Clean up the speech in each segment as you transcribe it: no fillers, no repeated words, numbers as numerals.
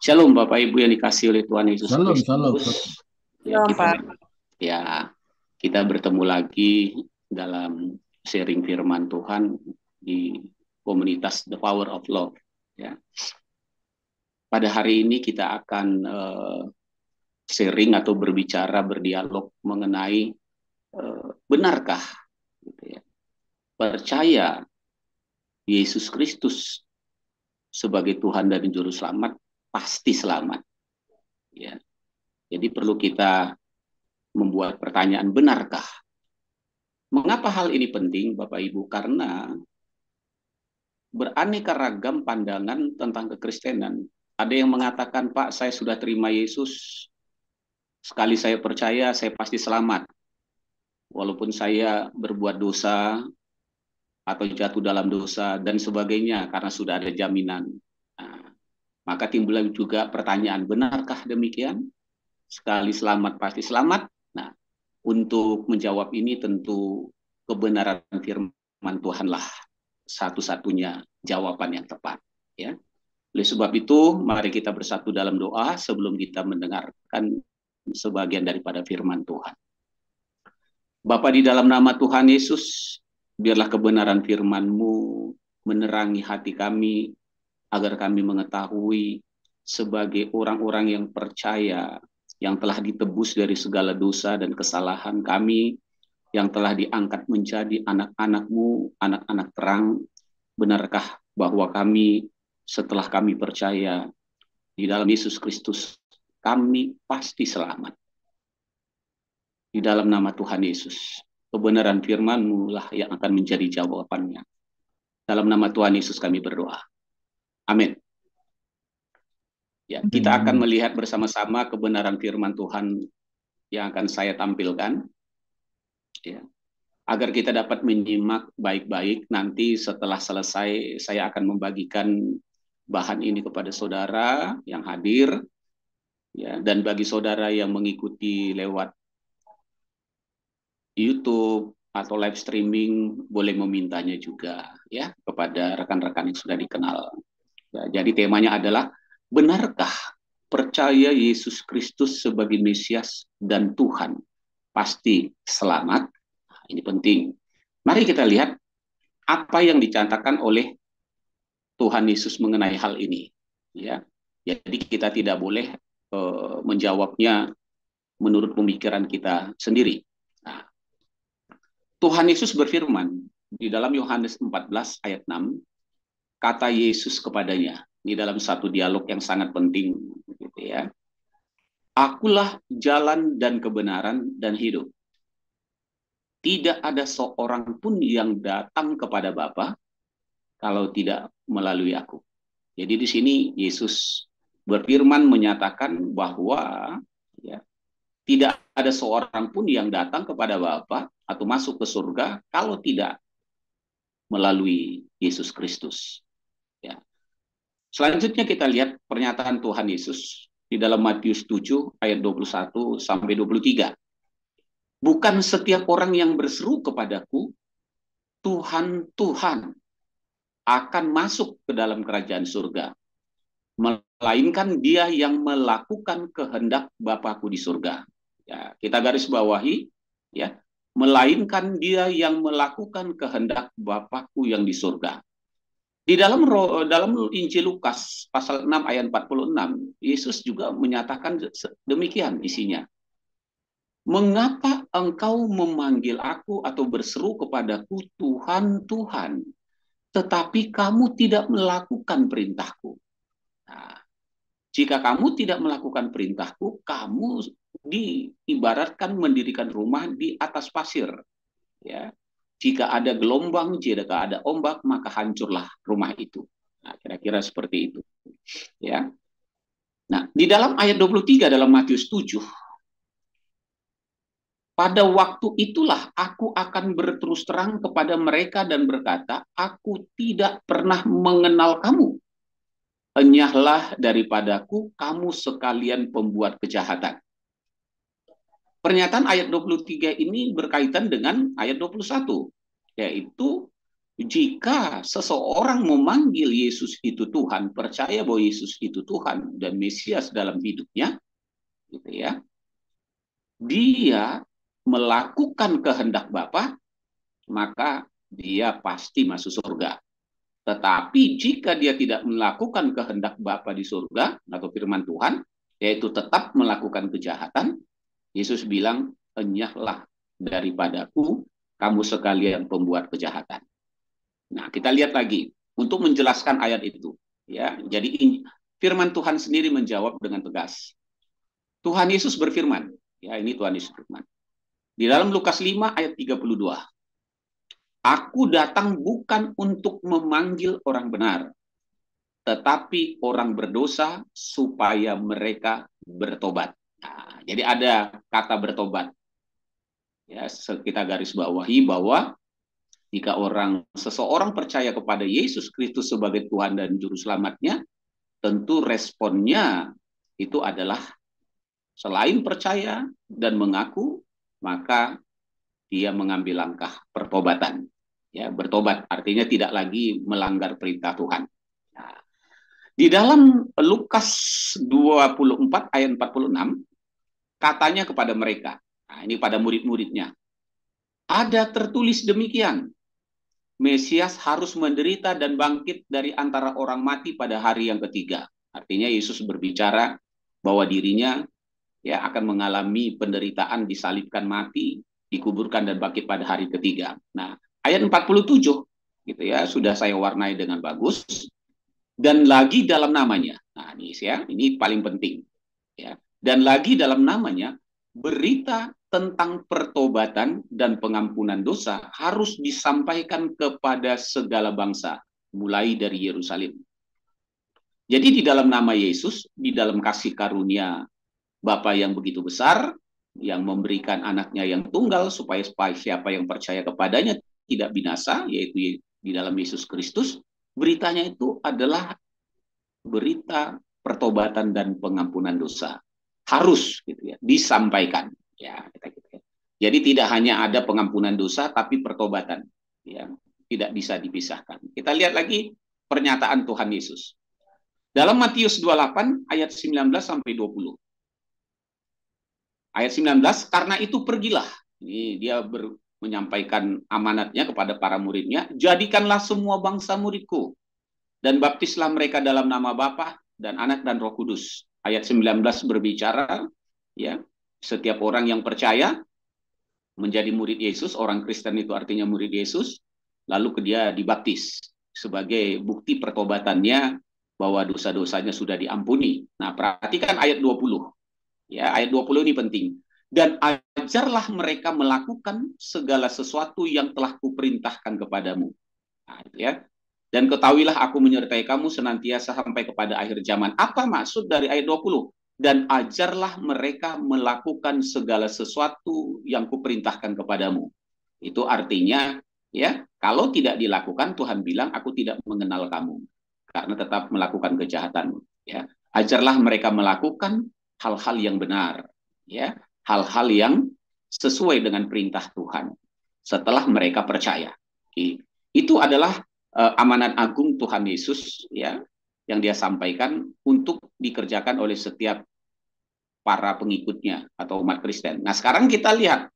Shalom Bapak Ibu yang dikasihi oleh Tuhan Yesus Salam, salam. Kristus. Ya, Belum, kita Pak. ya kita bertemu lagi dalam sharing firman Tuhan di komunitas The Power of Love. Ya. Pada hari ini kita akan sharing atau berdialog mengenai benarkah gitu ya, percaya Yesus Kristus sebagai Tuhan dan Juru Selamat pasti selamat. Ya. Jadi perlu kita membuat pertanyaan, benarkah? Mengapa hal ini penting, Bapak Ibu? Karena beraneka ragam pandangan tentang kekristenan. Ada yang mengatakan, Pak, saya sudah terima Yesus, sekali saya percaya, saya pasti selamat. Walaupun saya berbuat dosa, atau jatuh dalam dosa, dan sebagainya, karena sudah ada jaminan. Nah, maka timbul juga pertanyaan, benarkah demikian? Sekali selamat, pasti selamat? Nah, untuk menjawab ini tentu kebenaran firman Tuhanlah satu-satunya jawaban yang tepat. Ya. Oleh sebab itu, mari kita bersatu dalam doa sebelum kita mendengarkan sebagian daripada firman Tuhan. Bapa, di dalam nama Tuhan Yesus, biarlah kebenaran firman-Mu menerangi hati kami, agar kami mengetahui sebagai orang-orang yang percaya, yang telah ditebus dari segala dosa dan kesalahan kami, yang telah diangkat menjadi anak-anak-Mu, anak-anak terang. Benarkah bahwa kami, setelah kami percaya di dalam Yesus Kristus, kami pasti selamat. Di dalam nama Tuhan Yesus, kebenaran firman-Mu lah yang akan menjadi jawabannya. Dalam nama Tuhan Yesus kami berdoa. Amin. Ya, kita akan melihat bersama-sama kebenaran firman Tuhan yang akan saya tampilkan. Ya. Agar kita dapat menyimak baik-baik, nanti setelah selesai saya akan membagikan bahan ini kepada saudara yang hadir, ya, dan bagi saudara yang mengikuti lewat YouTube atau live streaming boleh memintanya juga, ya, kepada rekan-rekan yang sudah dikenal. Ya, jadi temanya adalah, benarkah percaya Yesus Kristus sebagai Mesias dan Tuhan pasti selamat? Nah, ini penting. Mari kita lihat apa yang dicantakan oleh Tuhan Yesus mengenai hal ini. Ya, jadi kita tidak boleh menjawabnya menurut pemikiran kita sendiri. Nah, Tuhan Yesus berfirman di dalam Yohanes 14 ayat 6, kata Yesus kepadanya, di dalam satu dialog yang sangat penting, gitu ya. Akulah jalan dan kebenaran dan hidup. Tidak ada seorang pun yang datang kepada Bapa kalau tidak melalui aku. Jadi di sini Yesus berfirman menyatakan bahwa ya, tidak ada seorang pun yang datang kepada Bapa atau masuk ke surga kalau tidak melalui Yesus Kristus. Ya. Selanjutnya kita lihat pernyataan Tuhan Yesus di dalam Matius 7 ayat 21 sampai 23. Bukan setiap orang yang berseru kepadaku, Tuhan, Tuhan, akan masuk ke dalam kerajaan surga, melainkan dia yang melakukan kehendak Bapakku di surga. Ya, kita garis bawahi, ya, melainkan dia yang melakukan kehendak Bapakku yang di surga. Di dalam Injil Lukas pasal 6 ayat 46, Yesus juga menyatakan demikian isinya. Mengapa engkau memanggil aku atau berseru kepadaku Tuhan, Tuhan, tetapi kamu tidak melakukan perintahku? Nah, jika kamu tidak melakukan perintahku, kamu diibaratkan mendirikan rumah di atas pasir. Ya. Jika ada gelombang, jika ada ombak, maka hancurlah rumah itu. Nah, kira-kira seperti itu. Ya. Nah, di dalam ayat 23 dalam Matius 7, pada waktu itulah aku akan berterus terang kepada mereka dan berkata, aku tidak pernah mengenal kamu. Enyahlah daripadaku kamu sekalian pembuat kejahatan. Pernyataan ayat 23 ini berkaitan dengan ayat 21, yaitu jika seseorang memanggil Yesus itu Tuhan, percaya bahwa Yesus itu Tuhan dan Mesias dalam hidupnya, gitu ya, dia melakukan kehendak Bapa, maka dia pasti masuk surga. Tetapi jika dia tidak melakukan kehendak Bapa di surga atau firman Tuhan, yaitu tetap melakukan kejahatan, Yesus bilang, enyahlah daripadaku, kamu sekalian pembuat kejahatan. Nah, kita lihat lagi untuk menjelaskan ayat itu. Ya, jadi firman Tuhan sendiri menjawab dengan tegas. Tuhan Yesus berfirman, ya ini Tuhan Yesus berfirman. Di dalam Lukas 5 ayat 32. Aku datang bukan untuk memanggil orang benar, tetapi orang berdosa supaya mereka bertobat. Nah, jadi ada kata bertobat. Ya, kita garis bawahi bahwa jika seseorang percaya kepada Yesus Kristus sebagai Tuhan dan Juru Selamatnya, tentu responnya itu adalah selain percaya dan mengaku, maka dia mengambil langkah pertobatan. Ya, bertobat artinya tidak lagi melanggar perintah Tuhan. Nah, di dalam Lukas 24 ayat 46, katanya kepada mereka, nah ini pada murid-muridnya, ada tertulis demikian, Mesias harus menderita dan bangkit dari antara orang mati pada hari yang ketiga. Artinya Yesus berbicara bahwa dirinya ya akan mengalami penderitaan, disalibkan, mati, dikuburkan dan bangkit pada hari ketiga. Nah, ayat 47 gitu ya, sudah saya warnai dengan bagus. Dan lagi dalam namanya. Nah, ini ya, ini paling penting ya. Dan lagi dalam namanya, berita tentang pertobatan dan pengampunan dosa harus disampaikan kepada segala bangsa, mulai dari Yerusalem. Jadi di dalam nama Yesus, di dalam kasih karunia Bapa yang begitu besar, yang memberikan anaknya yang tunggal, supaya siapa yang percaya kepadanya tidak binasa, yaitu di dalam Yesus Kristus, beritanya itu adalah berita pertobatan dan pengampunan dosa. Harus gitu ya, disampaikan. Ya, jadi tidak hanya ada pengampunan dosa, tapi pertobatan. Ya, tidak bisa dipisahkan. Kita lihat lagi pernyataan Tuhan Yesus. Dalam Matius 28 ayat 19 sampai 20. Ayat 19, karena itu pergilah. Ini dia menyampaikan amanatnya kepada para muridnya. Jadikanlah semua bangsa muridku. Dan baptislah mereka dalam nama Bapa dan Anak dan Roh Kudus. Ayat 19 berbicara, ya, setiap orang yang percaya menjadi murid Yesus, orang Kristen itu artinya murid Yesus, lalu dia dibaptis sebagai bukti pertobatannya bahwa dosa-dosanya sudah diampuni. Nah, perhatikan ayat 20. Ya, ayat 20 ini penting. Dan ajarlah mereka melakukan segala sesuatu yang telah kuperintahkan kepadamu. Nah, ya. Dan ketahuilah aku menyertai kamu senantiasa sampai kepada akhir zaman. Apa maksud dari ayat 20? Dan ajarlah mereka melakukan segala sesuatu yang kuperintahkan kepadamu. Itu artinya, ya, kalau tidak dilakukan, Tuhan bilang, aku tidak mengenal kamu. Karena tetap melakukan kejahatan. Ya. Ajarlah mereka melakukan hal-hal yang benar. Ya. Hal-hal yang sesuai dengan perintah Tuhan. Setelah mereka percaya. Itu adalah amanat agung Tuhan Yesus, ya, yang dia sampaikan untuk dikerjakan oleh setiap para pengikutnya atau umat Kristen. Nah, sekarang kita lihat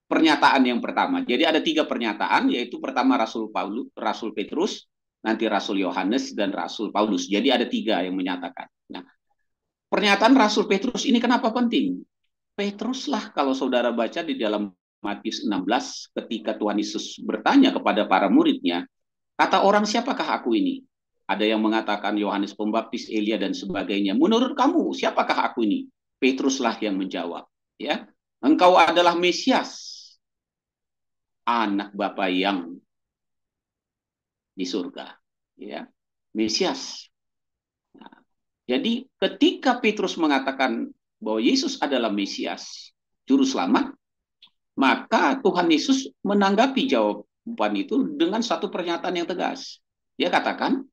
pernyataan yang pertama. Jadi ada 3 pernyataan, yaitu pertama Rasul Petrus, nanti Rasul Yohanes, dan Rasul Paulus. Jadi ada 3 yang menyatakan. Nah, pernyataan Rasul Petrus ini kenapa penting? Petruslah kalau saudara baca di dalam Matius 16, ketika Tuhan Yesus bertanya kepada para muridnya, kata orang, siapakah aku ini? Ada yang mengatakan Yohanes Pembaptis, Elia, dan sebagainya. Menurut kamu, siapakah aku ini? Petruslah yang menjawab. Ya, engkau adalah Mesias, anak Bapa yang di surga. Ya, Mesias. Nah, jadi ketika Petrus mengatakan bahwa Yesus adalah Mesias, Juru Selamat, maka Tuhan Yesus menanggapi jawaban itu dengan satu pernyataan yang tegas. Dia katakan,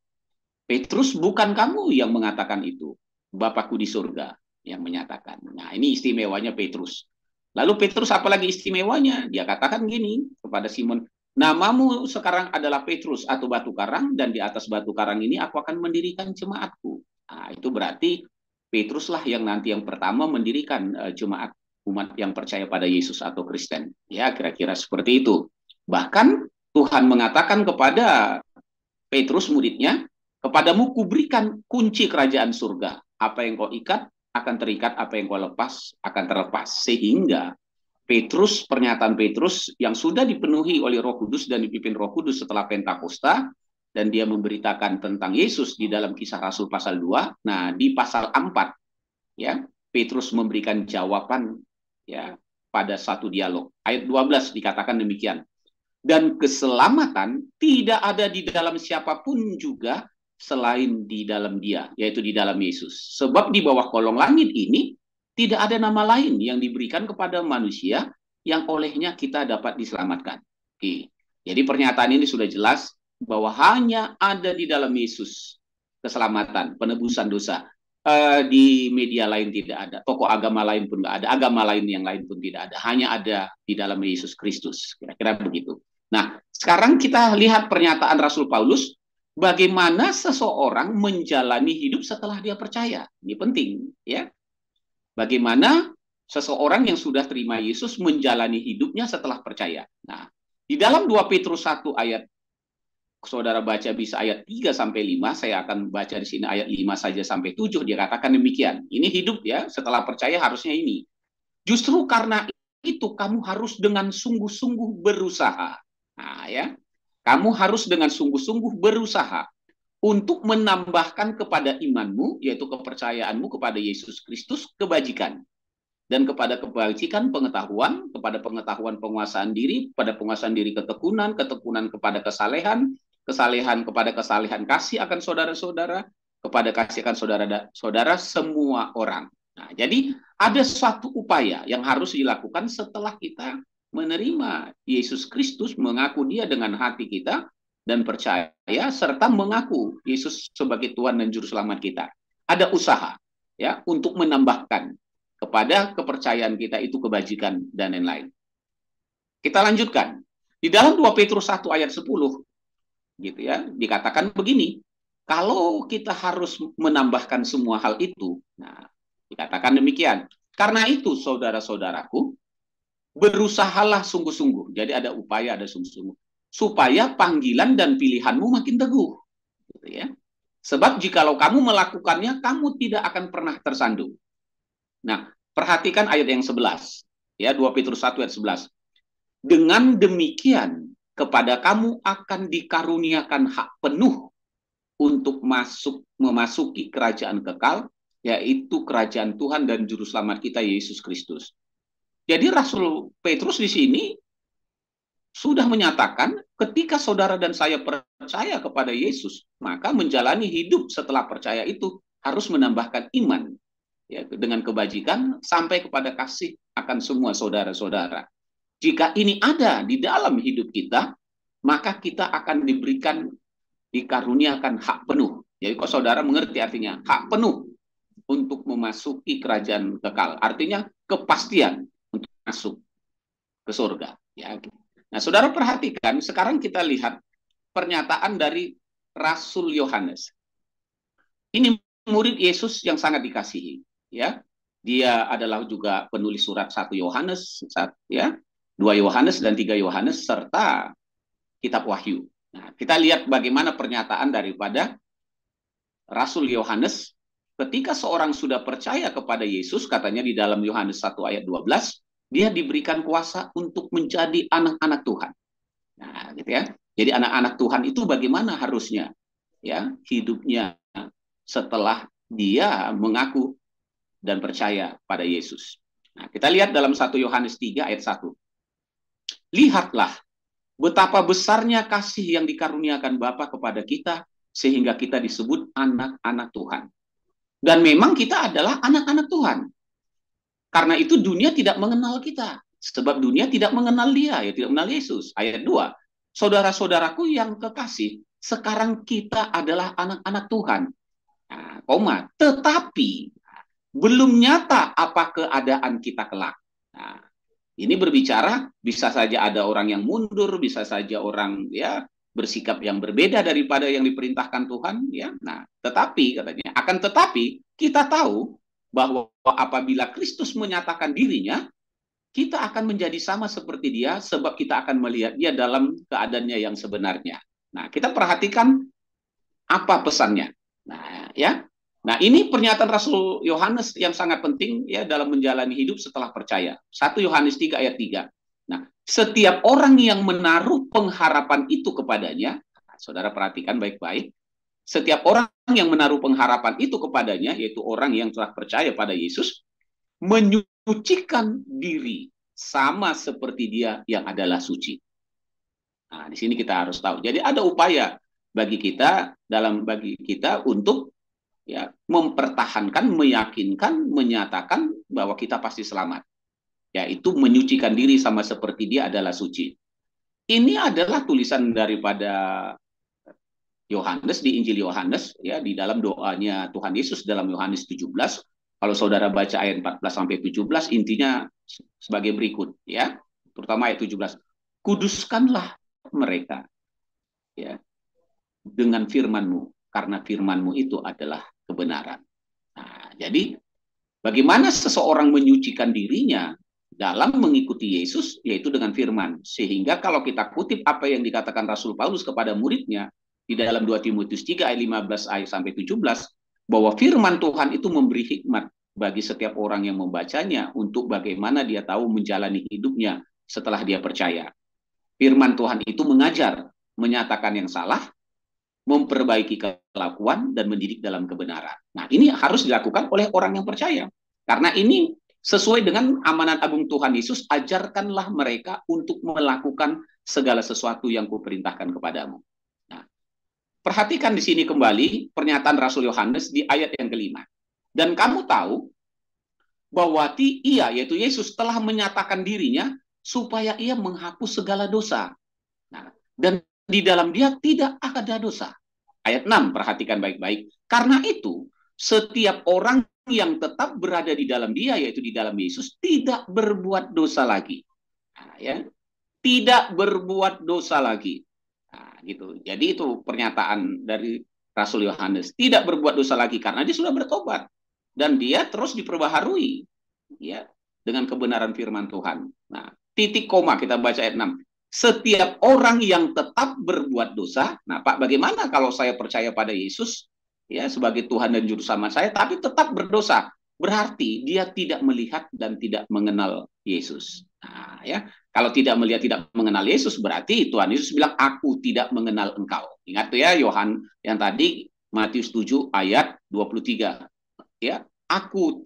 Petrus, bukan kamu yang mengatakan itu, Bapakku di surga yang menyatakan. Nah, ini istimewanya Petrus. Lalu Petrus apalagi istimewanya? Dia katakan gini kepada Simon, Namamu sekarang adalah Petrus atau batu karang, dan di atas batu karang ini aku akan mendirikan jemaatku. Nah, itu berarti Petruslah yang nanti yang pertama mendirikan jemaat umat yang percaya pada Yesus atau Kristen. Ya, kira-kira seperti itu. Bahkan Tuhan mengatakan kepada Petrus muridnya, kepadamu kuberikan kunci kerajaan surga. Apa yang kau ikat akan terikat, apa yang kau lepas akan terlepas. Sehingga Petrus, pernyataan Petrus yang sudah dipenuhi oleh Roh Kudus dan dipimpin Roh Kudus setelah Pentakosta, dan dia memberitakan tentang Yesus di dalam Kisah Rasul pasal 2. Nah, di pasal 4 ya, Petrus memberikan jawaban ya pada satu dialog. Ayat 12 dikatakan demikian. Dan keselamatan tidak ada di dalam siapapun juga selain di dalam Dia, yaitu di dalam Yesus. Sebab di bawah kolong langit ini tidak ada nama lain yang diberikan kepada manusia yang olehnya kita dapat diselamatkan. Oke. Jadi pernyataan ini sudah jelas bahwa hanya ada di dalam Yesus keselamatan, penebusan dosa. Di media lain tidak ada, tokoh agama lain pun nggak ada, agama lain yang lain pun tidak ada, hanya ada di dalam Yesus Kristus. Kira-kira begitu. Nah, sekarang kita lihat pernyataan Rasul Paulus, bagaimana seseorang menjalani hidup setelah dia percaya. Ini penting, ya. Bagaimana seseorang yang sudah terima Yesus menjalani hidupnya setelah percaya. Nah, di dalam 2 Petrus 1 ayat, saudara baca bisa ayat 3 sampai 5, saya akan baca di sini ayat 5 saja sampai 7, dia katakan demikian. Ini hidup ya, setelah percaya harusnya ini. Justru karena itu kamu harus dengan sungguh-sungguh berusaha. Nah, ya. Kamu harus dengan sungguh-sungguh berusaha untuk menambahkan kepada imanmu, yaitu kepercayaanmu kepada Yesus Kristus, kebajikan. Dan kepada kebajikan pengetahuan, kepada pengetahuan penguasaan diri, pada penguasaan diri ketekunan, ketekunan kepada kesalehan, kesalehan kepada kesalehan kasih akan saudara-saudara, kepada kasih akan saudara-saudara semua orang. Nah, jadi ada suatu upaya yang harus dilakukan setelah kita menerima Yesus Kristus, mengaku Dia dengan hati kita, dan percaya serta mengaku Yesus sebagai Tuhan dan Juru Selamat kita. Ada usaha ya untuk menambahkan kepada kepercayaan kita itu kebajikan dan lain-lain. Kita lanjutkan. Di dalam 2 Petrus 1 ayat 10 gitu ya, dikatakan begini, kalau kita harus menambahkan semua hal itu, nah, dikatakan demikian. Karena itu saudara-saudaraku, berusahalah sungguh-sungguh. Jadi ada upaya, ada sungguh-sungguh, supaya panggilan dan pilihanmu makin teguh. Gitu ya. Sebab jikalau kamu melakukannya, kamu tidak akan pernah tersandung. Nah, perhatikan ayat yang 11. Ya, 2 Petrus 1 ayat 11. Dengan demikian, kepada kamu akan dikaruniakan hak penuh untuk memasuki kerajaan kekal, yaitu kerajaan Tuhan dan Juru Selamat kita, Yesus Kristus. Jadi Rasul Petrus di sini sudah menyatakan ketika saudara dan saya percaya kepada Yesus, maka menjalani hidup setelah percaya itu harus menambahkan iman ya, dengan kebajikan sampai kepada kasih akan semua saudara-saudara. Jika ini ada di dalam hidup kita, maka kita akan dikaruniakan hak penuh. Jadi kalau saudara mengerti artinya hak penuh untuk memasuki kerajaan kekal. Artinya kepastian untuk masuk ke surga. Ya. Nah, saudara perhatikan, sekarang kita lihat pernyataan dari Rasul Yohanes. Ini murid Yesus yang sangat dikasihi. Ya, dia adalah juga penulis surat 1 Yohanes, ya, 2 Yohanes dan 3 Yohanes serta kitab Wahyu. Nah, kita lihat bagaimana pernyataan daripada Rasul Yohanes ketika seorang sudah percaya kepada Yesus, katanya di dalam Yohanes 1 ayat 12, dia diberikan kuasa untuk menjadi anak-anak Tuhan. Nah, gitu ya. Jadi anak-anak Tuhan itu bagaimana harusnya ya hidupnya setelah dia mengaku dan percaya pada Yesus. Nah, kita lihat dalam 1 Yohanes 3 ayat 1. Lihatlah betapa besarnya kasih yang dikaruniakan Bapa kepada kita sehingga kita disebut anak-anak Tuhan. Dan memang kita adalah anak-anak Tuhan. Karena itu dunia tidak mengenal kita. Sebab dunia tidak mengenal Dia, ya tidak mengenal Yesus. Ayat 2. Saudara-saudaraku yang kekasih, sekarang kita adalah anak-anak Tuhan. Nah, tetapi belum nyata apa keadaan kita kelak. Nah, Ini berbicara bisa saja ada orang yang mundur, bisa saja orang ya bersikap yang berbeda daripada yang diperintahkan Tuhan, ya. Nah, tetapi katanya, akan tetapi kita tahu bahwa apabila Kristus menyatakan dirinya, kita akan menjadi sama seperti dia sebab kita akan melihat dia dalam keadaannya yang sebenarnya. Nah, kita perhatikan apa pesannya. Nah, ya. Nah, ini pernyataan Rasul Yohanes yang sangat penting ya dalam menjalani hidup setelah percaya. 1 Yohanes 3 ayat 3. Nah, setiap orang yang menaruh pengharapan itu kepadanya, saudara perhatikan baik-baik, setiap orang yang menaruh pengharapan itu kepadanya, yaitu orang yang telah percaya pada Yesus, menyucikan diri sama seperti dia yang adalah suci. Nah, di sini kita harus tahu. Jadi ada upaya bagi kita untuk ya mempertahankan, meyakinkan, menyatakan bahwa kita pasti selamat. Yaitu menyucikan diri sama seperti dia adalah suci. Ini adalah tulisan daripada Yohanes di Injil Yohanes ya di dalam doanya Tuhan Yesus dalam Yohanes 17. Kalau saudara baca ayat 14 sampai 17 intinya sebagai berikut ya. Terutama ayat 17. Kuduskanlah mereka ya dengan firman-Mu karena firman-Mu itu adalah kebenaran. Nah, jadi bagaimana seseorang menyucikan dirinya dalam mengikuti Yesus, yaitu dengan firman. Sehingga kalau kita kutip apa yang dikatakan Rasul Paulus kepada muridnya, di dalam 2 Timotius 3 ayat 15 ayat sampai 17, bahwa firman Tuhan itu memberi hikmat bagi setiap orang yang membacanya untuk bagaimana dia tahu menjalani hidupnya setelah dia percaya. Firman Tuhan itu mengajar, menyatakan yang salah, memperbaiki kelakuan, dan mendidik dalam kebenaran. Nah, ini harus dilakukan oleh orang yang percaya. Karena ini sesuai dengan amanat agung Tuhan Yesus, ajarkanlah mereka untuk melakukan segala sesuatu yang kuperintahkan kepadamu. Nah, perhatikan di sini kembali pernyataan Rasul Yohanes di ayat yang kelima. Dan kamu tahu bahwa ia, yaitu Yesus, telah menyatakan dirinya supaya ia menghapus segala dosa. Nah, dan di dalam dia tidak ada dosa. Ayat 6, perhatikan baik-baik. Karena itu, setiap orang yang tetap berada di dalam dia, yaitu di dalam Yesus, tidak berbuat dosa lagi. Nah, ya, tidak berbuat dosa lagi. Nah, gitu. Jadi itu pernyataan dari Rasul Yohanes. Tidak berbuat dosa lagi karena dia sudah bertobat. Dan dia terus diperbaharui ya dengan kebenaran firman Tuhan. Nah, titik koma kita baca ayat 6. Setiap orang yang tetap berbuat dosa. Nah, Pak, bagaimana kalau saya percaya pada Yesus ya sebagai Tuhan dan juru selamat saya, tapi tetap berdosa? Berarti dia tidak melihat dan tidak mengenal Yesus. Nah, ya, kalau tidak melihat, tidak mengenal Yesus, berarti Tuhan Yesus bilang, aku tidak mengenal engkau. Ingat tuh ya, Yohan yang tadi Matius 7 ayat 23. Ya, aku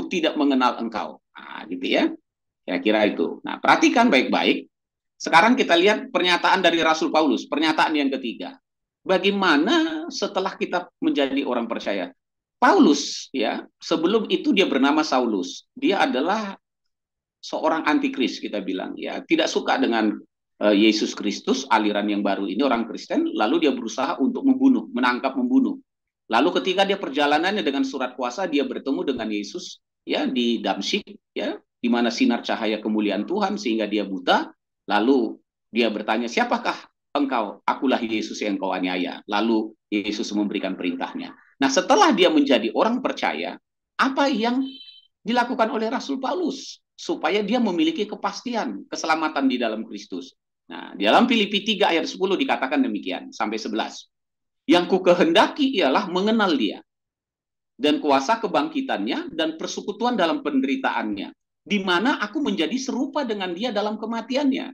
tidak mengenal engkau. Nah, gitu ya. Kira-kira itu. Nah, perhatikan baik-baik. Sekarang kita lihat pernyataan dari Rasul Paulus, pernyataan yang ketiga. Bagaimana setelah kita menjadi orang percaya? Paulus ya, sebelum itu dia bernama Saulus. Dia adalah seorang antikris kita bilang ya, tidak suka dengan Yesus Kristus, aliran yang baru ini orang Kristen, lalu dia berusaha untuk membunuh, menangkap, membunuh. Lalu ketika dia perjalanannya dengan surat kuasa, dia bertemu dengan Yesus ya di Damsyik ya, di mana sinar cahaya kemuliaan Tuhan sehingga dia buta. Lalu dia bertanya, siapakah engkau? Akulah Yesus yang kau aniaya. Lalu Yesus memberikan perintahnya. Nah, setelah dia menjadi orang percaya, apa yang dilakukan oleh Rasul Paulus? Supaya dia memiliki kepastian, keselamatan di dalam Kristus. Nah, di dalam Filipi 3 ayat 10 dikatakan demikian, sampai 11. Yang ku kehendaki ialah mengenal dia, dan kuasa kebangkitannya, dan persekutuan dalam penderitaannya, di mana aku menjadi serupa dengan dia dalam kematiannya.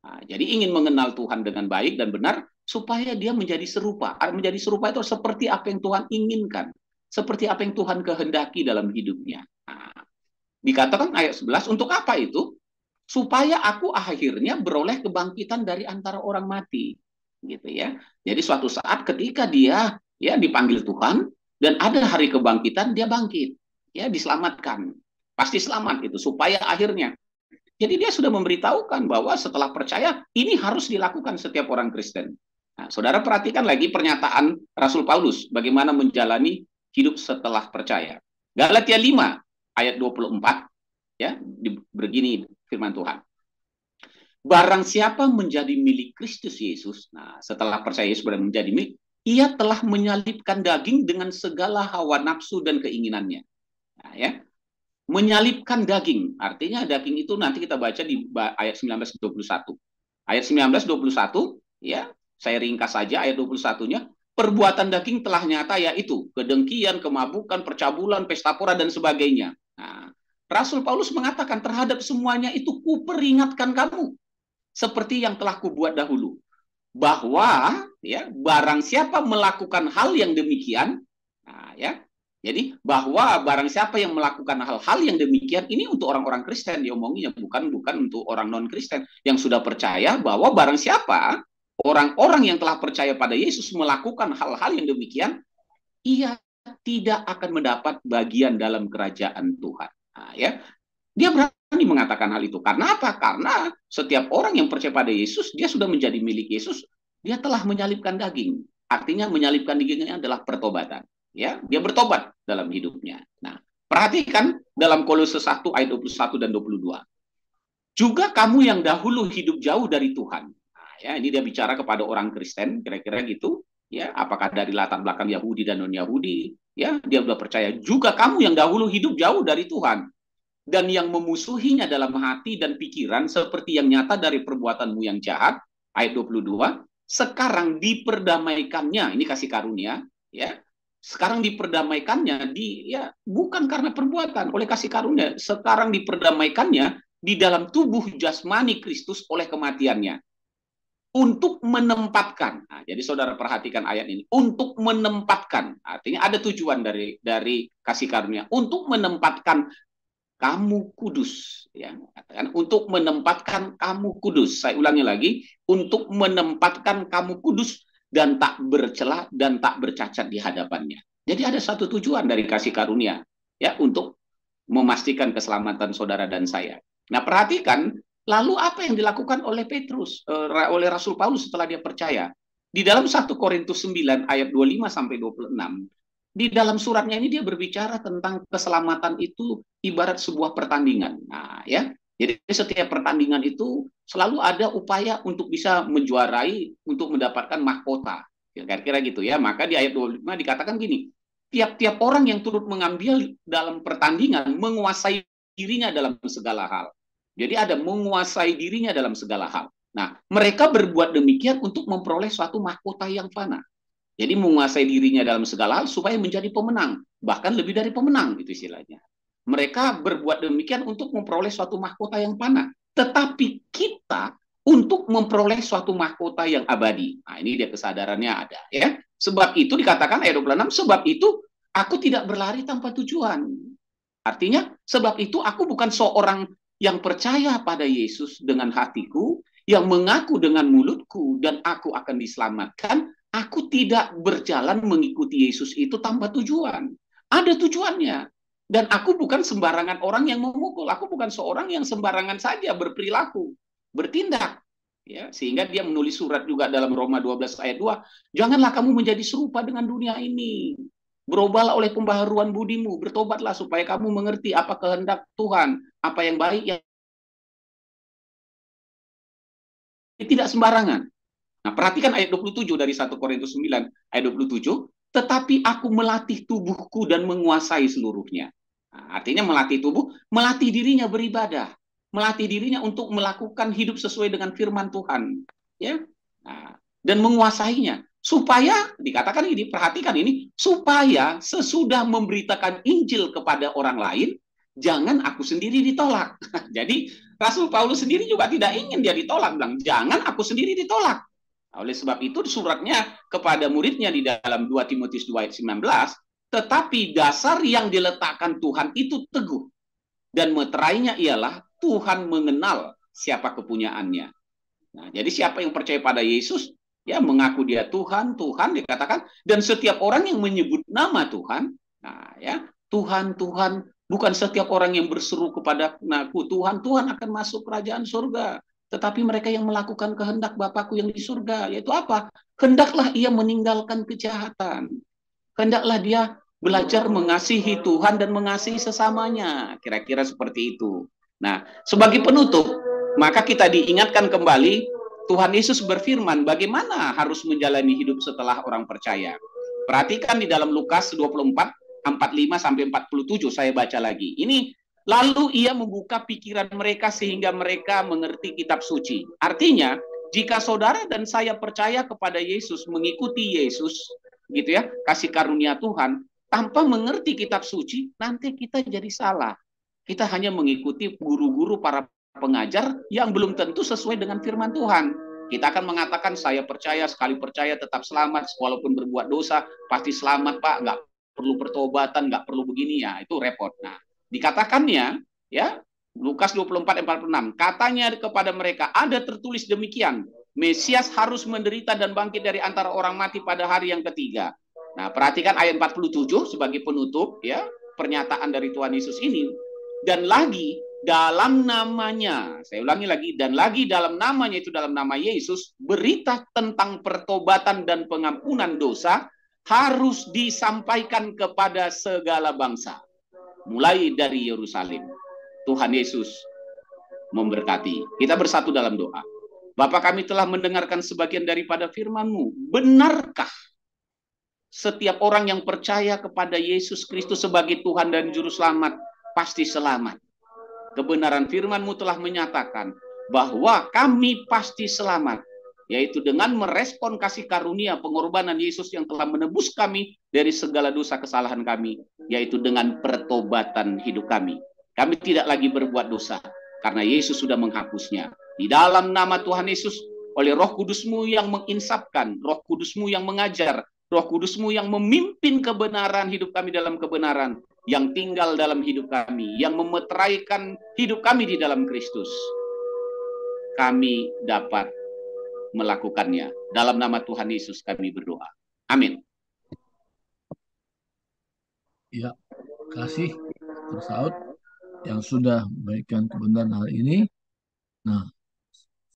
Nah, jadi ingin mengenal Tuhan dengan baik dan benar, supaya dia menjadi serupa. Menjadi serupa itu seperti apa yang Tuhan inginkan. Seperti apa yang Tuhan kehendaki dalam hidupnya. Nah, dikatakan ayat 11, untuk apa itu? Supaya aku akhirnya beroleh kebangkitan dari antara orang mati. Gitu ya. Jadi suatu saat ketika dia ya dipanggil Tuhan, dan ada hari kebangkitan, dia bangkit. Ya, diselamatkan. Pasti selamat itu, supaya akhirnya. Jadi dia sudah memberitahukan bahwa setelah percaya, ini harus dilakukan setiap orang Kristen. Nah, saudara perhatikan lagi pernyataan Rasul Paulus, bagaimana menjalani hidup setelah percaya. Galatia 5, ayat 24, Ya, begini firman Tuhan. Barang siapa menjadi milik Kristus Yesus, nah setelah percaya Yesus sudah menjadi milik, ia telah menyalibkan daging dengan segala hawa nafsu dan keinginannya. Nah, ya, menyalibkan daging, artinya daging itu nanti kita baca di ayat 19:21. Ayat 19:21, ya, saya ringkas saja ayat 21-nya. Perbuatan daging telah nyata, yaitu kedengkian, kemabukan, percabulan, pesta pora, dan sebagainya. Nah, Rasul Paulus mengatakan terhadap semuanya itu kuperingatkan kamu, seperti yang telah kubuat dahulu, bahwa ya barang siapa melakukan hal yang demikian, nah, ya, jadi bahwa barang siapa yang melakukan hal-hal yang demikian, ini untuk orang-orang Kristen diomonginya, bukan untuk orang non-Kristen yang sudah percaya bahwa barang siapa orang-orang yang telah percaya pada Yesus melakukan hal-hal yang demikian, ia tidak akan mendapat bagian dalam kerajaan Tuhan. Nah, ya, dia berani mengatakan hal itu. Karena apa? Karena setiap orang yang percaya pada Yesus, dia sudah menjadi milik Yesus, dia telah menyalibkan daging. Artinya menyalibkan dagingnya adalah pertobatan. Ya, dia bertobat dalam hidupnya. Nah, perhatikan dalam Kolose 1 ayat 21 dan 22. Juga kamu yang dahulu hidup jauh dari Tuhan. Nah, ya, ini dia bicara kepada orang Kristen, kira-kira gitu. Ya, apakah dari latar belakang Yahudi dan non-Yahudi? Ya, dia sudah percaya. Juga kamu yang dahulu hidup jauh dari Tuhan dan yang memusuhinya dalam hati dan pikiran seperti yang nyata dari perbuatanmu yang jahat, ayat 22, sekarang diperdamaikannya, ini kasih karunia, ya, sekarang diperdamaikannya ya bukan karena perbuatan, oleh kasih karunia, sekarang diperdamaikannya di dalam tubuh jasmani Kristus oleh kematiannya, untuk menempatkan. Nah, jadi saudara perhatikan ayat ini, untuk menempatkan, artinya ada tujuan dari kasih karunia, untuk menempatkan kamu kudus, ya, untuk menempatkan kamu kudus. Saya ulangi lagi, untuk menempatkan kamu kudus dan tak bercela dan tak bercacat di hadapannya. Jadi ada satu tujuan dari kasih karunia, ya, untuk memastikan keselamatan saudara dan saya. Nah, perhatikan, lalu apa yang dilakukan oleh Petrus, oleh Rasul Paulus setelah dia percaya? Di dalam 1 Korintus 9 ayat 25 sampai 26, di dalam suratnya ini dia berbicara tentang keselamatan itu ibarat sebuah pertandingan. Nah, ya. Jadi setiap pertandingan itu selalu ada upaya untuk bisa menjuarai, untuk mendapatkan mahkota. Kira-kira gitu ya. Maka di ayat 25 dikatakan gini, tiap-tiap orang yang turut mengambil dalam pertandingan menguasai dirinya dalam segala hal. Jadi ada menguasai dirinya dalam segala hal. Nah, mereka berbuat demikian untuk memperoleh suatu mahkota yang fana. Jadi menguasai dirinya dalam segala hal supaya menjadi pemenang, bahkan lebih dari pemenang, itu istilahnya. Mereka berbuat demikian untuk memperoleh suatu mahkota yang fana. Tetapi kita untuk memperoleh suatu mahkota yang abadi. Nah, ini dia kesadarannya ada, ya. Sebab itu dikatakan ayat 26, sebab itu aku tidak berlari tanpa tujuan. Artinya, sebab itu aku bukan seorang yang percaya pada Yesus dengan hatiku, yang mengaku dengan mulutku, dan aku akan diselamatkan. Aku tidak berjalan mengikuti Yesus itu tanpa tujuan. Ada tujuannya. Dan aku bukan sembarangan orang yang memukul. Aku bukan seorang yang sembarangan saja berperilaku, bertindak. Ya, sehingga dia menulis surat juga dalam Roma 12 ayat 2. Janganlah kamu menjadi serupa dengan dunia ini. Berubahlah oleh pembaharuan budimu. Bertobatlah supaya kamu mengerti apa kehendak Tuhan. Apa yang baik, yang tidak sembarangan. Nah, perhatikan ayat 27 dari 1 Korintus 9, ayat 27. Tetapi aku melatih tubuhku dan menguasai seluruhnya. Nah, artinya melatih tubuh, melatih dirinya beribadah. Melatih dirinya untuk melakukan hidup sesuai dengan firman Tuhan. Ya, nah, dan menguasainya. Supaya, dikatakan ini, perhatikan ini, supaya sesudah memberitakan Injil kepada orang lain, jangan aku sendiri ditolak. Jadi, Rasul Paulus sendiri juga tidak ingin dia ditolak. Bilang, jangan aku sendiri ditolak. Oleh sebab itu suratnya kepada muridnya di dalam 2 Timotius 2 ayat 19, tetapi dasar yang diletakkan Tuhan itu teguh. Dan meterainya ialah Tuhan mengenal siapa kepunyaannya. Nah, jadi siapa yang percaya pada Yesus, ya mengaku dia Tuhan, Tuhan dikatakan, dan setiap orang yang menyebut nama Tuhan, nah ya, Tuhan, Tuhan, bukan setiap orang yang berseru kepada aku, Tuhan, Tuhan akan masuk kerajaan surga. Tetapi mereka yang melakukan kehendak Bapakku yang di surga, yaitu apa? Hendaklah ia meninggalkan kejahatan. Hendaklah dia belajar mengasihi Tuhan dan mengasihi sesamanya. Kira-kira seperti itu. Nah, sebagai penutup, maka kita diingatkan kembali, Tuhan Yesus berfirman bagaimana harus menjalani hidup setelah orang percaya. Perhatikan di dalam Lukas 24, 45 sampai 47, saya baca lagi. Ini, lalu ia membuka pikiran mereka sehingga mereka mengerti kitab suci. Artinya, jika saudara dan saya percaya kepada Yesus, mengikuti Yesus, gitu ya, kasih karunia Tuhan, tanpa mengerti kitab suci, nanti kita jadi salah. Kita hanya mengikuti guru-guru para pengajar yang belum tentu sesuai dengan firman Tuhan. Kita akan mengatakan saya percaya, sekali percaya tetap selamat, walaupun berbuat dosa pasti selamat Pak, nggak perlu pertobatan, nggak perlu begini ya, itu repot. Nah, dikatakannya ya Lukas 24:46, katanya kepada mereka, ada tertulis demikian, Mesias harus menderita dan bangkit dari antara orang mati pada hari yang ketiga. Nah, perhatikan ayat 47 sebagai penutup ya, pernyataan dari Tuhan Yesus ini. Dan lagi dalam namanya, saya ulangi lagi, dan lagi dalam namanya, itu dalam nama Yesus, berita tentang pertobatan dan pengampunan dosa harus disampaikan kepada segala bangsa, mulai dari Yerusalem. Tuhan Yesus memberkati. Kita bersatu dalam doa. Bapa, kami telah mendengarkan sebagian daripada firman-Mu. Benarkah setiap orang yang percaya kepada Yesus Kristus sebagai Tuhan dan Juru Selamat pasti selamat? Kebenaran firman-Mu telah menyatakan bahwa kami pasti selamat, yaitu dengan merespon kasih karunia pengorbanan Yesus yang telah menebus kami dari segala dosa kesalahan kami, yaitu dengan pertobatan hidup kami. Kami tidak lagi berbuat dosa, karena Yesus sudah menghapusnya. Di dalam nama Tuhan Yesus, oleh Roh Kudus-Mu yang menginsapkan, Roh Kudus-Mu yang mengajar, Roh Kudus-Mu yang memimpin kebenaran hidup kami dalam kebenaran, yang tinggal dalam hidup kami, yang memeteraikan hidup kami di dalam Kristus, kami dapat melakukannya. Dalam nama Tuhan Yesus kami berdoa. Amin. Ya, kasih tersaut yang sudah memberikan kebenaran hari ini. Nah,